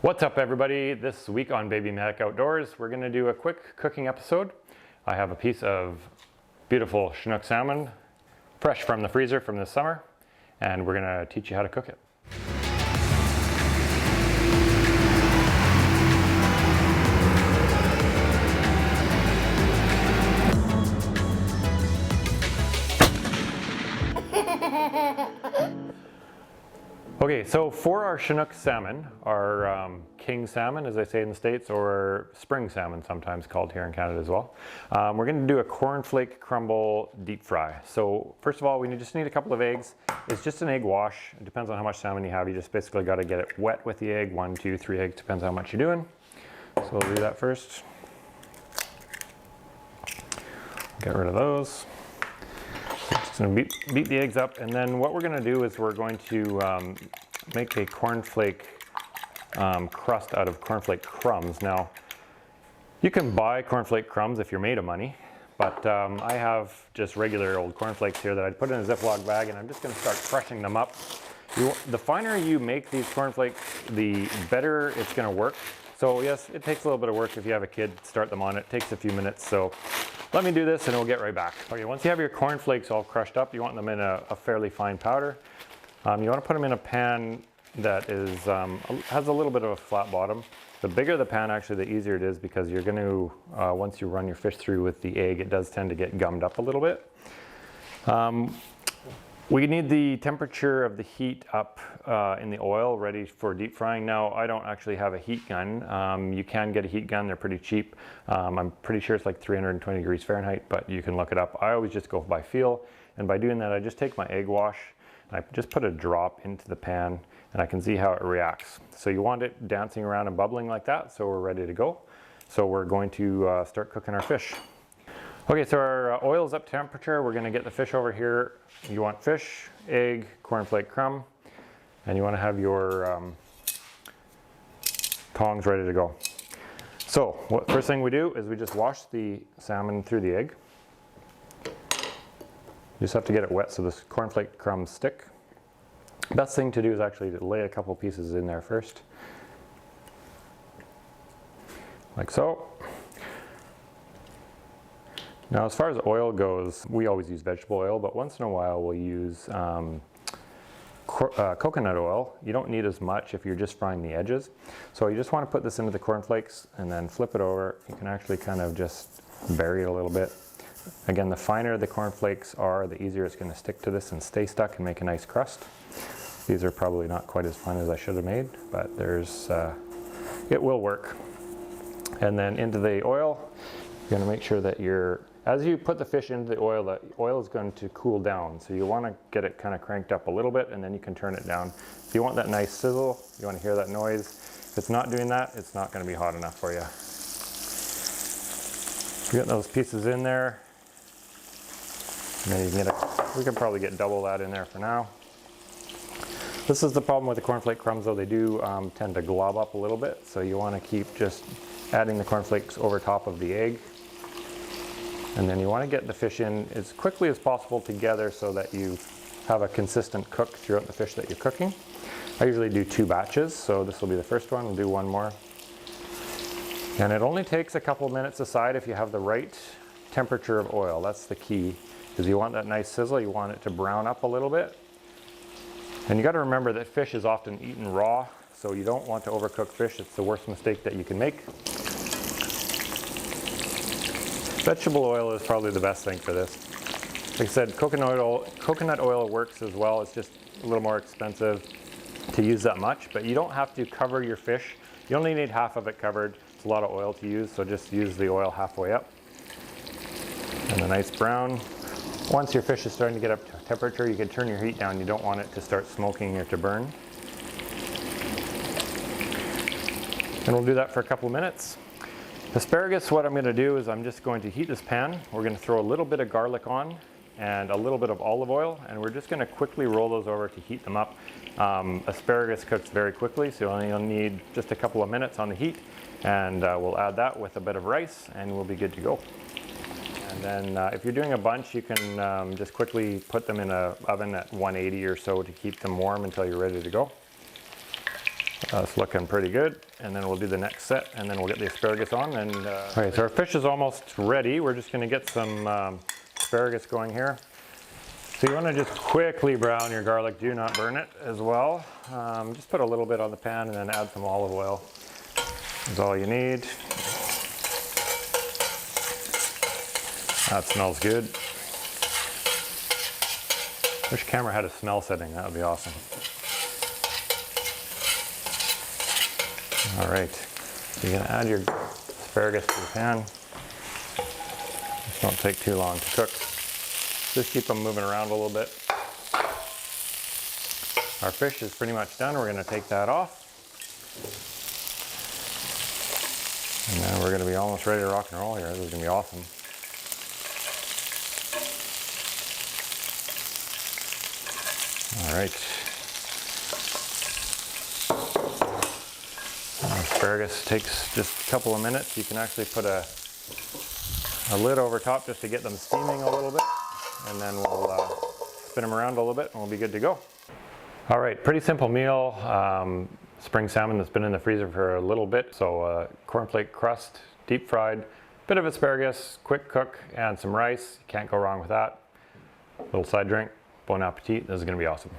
What's up everybody? This week on Baby Mac Outdoors, we're going to do a quick cooking episode. I have a piece of beautiful chinook salmon, fresh from the freezer from this summer, and we're going to teach you how to cook it. Okay, so for our chinook salmon, our king salmon, as they say in the States, or spring salmon sometimes called here in Canada as well, we're going to do a cornflake crumble deep fry. So first of all, we just need a couple of eggs. It's just an egg wash. It depends on how much salmon you have. You just basically got to get it wet with the egg. 1, 2, 3 eggs, depends how much you're doing. So we'll do that first. Get rid of those. Just going to beat the eggs up, and then what we're going to do is we're going to make a cornflake crust out of cornflake crumbs. Now, you can buy cornflake crumbs if you're made of money, but I have just regular old cornflakes here that I'd put in a Ziploc bag, and I'm just going to start crushing them up. The finer you make these cornflakes, the better it's going to work. So yes, it takes a little bit of work if you have a kid, start them on. It takes a few minutes, so let me do this and we'll get right back. Okay, once you have your cornflakes all crushed up, you want them in a fairly fine powder. You want to put them in a pan that is has a little bit of a flat bottom. The bigger the pan, actually, the easier it is, because you're going to, once you run your fish through with the egg, it does tend to get gummed up a little bit. We need the temperature of the heat up in the oil ready for deep frying. Now, I don't actually have a heat gun. You can get a heat gun, they're pretty cheap. I'm pretty sure it's like 320 degrees Fahrenheit, but you can look it up. I always just go by feel, and by doing that, I just take my egg wash and I just put a drop into the pan, and I can see how it reacts. So you want it dancing around and bubbling like that, so we're ready to go. So we're going to start cooking our fish. Okay, so our oil is up to temperature. We're going to get the fish over here. You want fish, egg, cornflake crumb, and you want to have your tongs ready to go. So, first thing we do is we just wash the salmon through the egg. You just have to get it wet so the cornflake crumbs stick. Best thing to do is actually to lay a couple pieces in there first, like so. Now, as far as oil goes, we always use vegetable oil, but once in a while we'll use coconut oil. You don't need as much if you're just frying the edges. So you just want to put this into the cornflakes and then flip it over. You can actually kind of just bury it a little bit. Again, the finer the cornflakes are, the easier it's going to stick to this and stay stuck and make a nice crust. These are probably not quite as fine as I should have made, but it will work. And then into the oil, you're going to make sure that as you put the fish into the oil is going to cool down. So you want to get it kind of cranked up a little bit, and then you can turn it down. If you want that nice sizzle, you want to hear that noise. If it's not doing that, it's not going to be hot enough for you. You get those pieces in there, and then you can we can probably get double that in there for now. This is the problem with the cornflake crumbs, though. They do tend to glob up a little bit, so you want to keep just adding the cornflakes over top of the egg. And then you want to get the fish in as quickly as possible together so that you have a consistent cook throughout the fish that you're cooking. I usually do 2 batches, so this will be the first one. We'll do one more. And it only takes a couple minutes aside if you have the right temperature of oil. That's the key, because you want that nice sizzle. You want it to brown up a little bit. And you got to remember that fish is often eaten raw, so you don't want to overcook fish. It's the worst mistake that you can make. Vegetable oil is probably the best thing for this. Like I said, coconut oil works as well. It's just a little more expensive to use that much, but you don't have to cover your fish. You only need half of it covered. It's a lot of oil to use, so just use the oil halfway up. And a nice brown. Once your fish is starting to get up to temperature, you can turn your heat down. You don't want it to start smoking or to burn. And we'll do that for a couple of minutes. Asparagus, what I'm going to do is I'm just going to heat this pan. We're going to throw a little bit of garlic on and a little bit of olive oil, and we're just going to quickly roll those over to heat them up. Asparagus cooks very quickly, so you'll need just a couple of minutes on the heat, and we'll add that with a bit of rice and we'll be good to go. And then if you're doing a bunch, you can just quickly put them in an oven at 180 or so to keep them warm until you're ready to go. That's looking pretty good. And then we'll do the next set, and then we'll get the asparagus on. And all right, so our fish is almost ready. We're just gonna get some asparagus going here. So you wanna just quickly brown your garlic. Do not burn it as well. Just put a little bit on the pan and then add some olive oil. That's all you need. That smells good. Wish camera had a smell setting, that would be awesome. All right, so you're gonna add your asparagus to the pan. This won't take too long to cook. Just keep them moving around a little bit. Our fish is pretty much done. We're gonna take that off. And then we're gonna be almost ready to rock and roll here. This is gonna be awesome. All right. Asparagus takes just a couple of minutes. You can actually put a lid over top just to get them steaming a little bit. And then we'll spin them around a little bit and we'll be good to go. All right, pretty simple meal. Spring salmon that's been in the freezer for a little bit. So cornflake crust, deep fried, bit of asparagus, quick cook, and some rice. Can't go wrong with that. Little side drink. Bon appetit. This is gonna be awesome.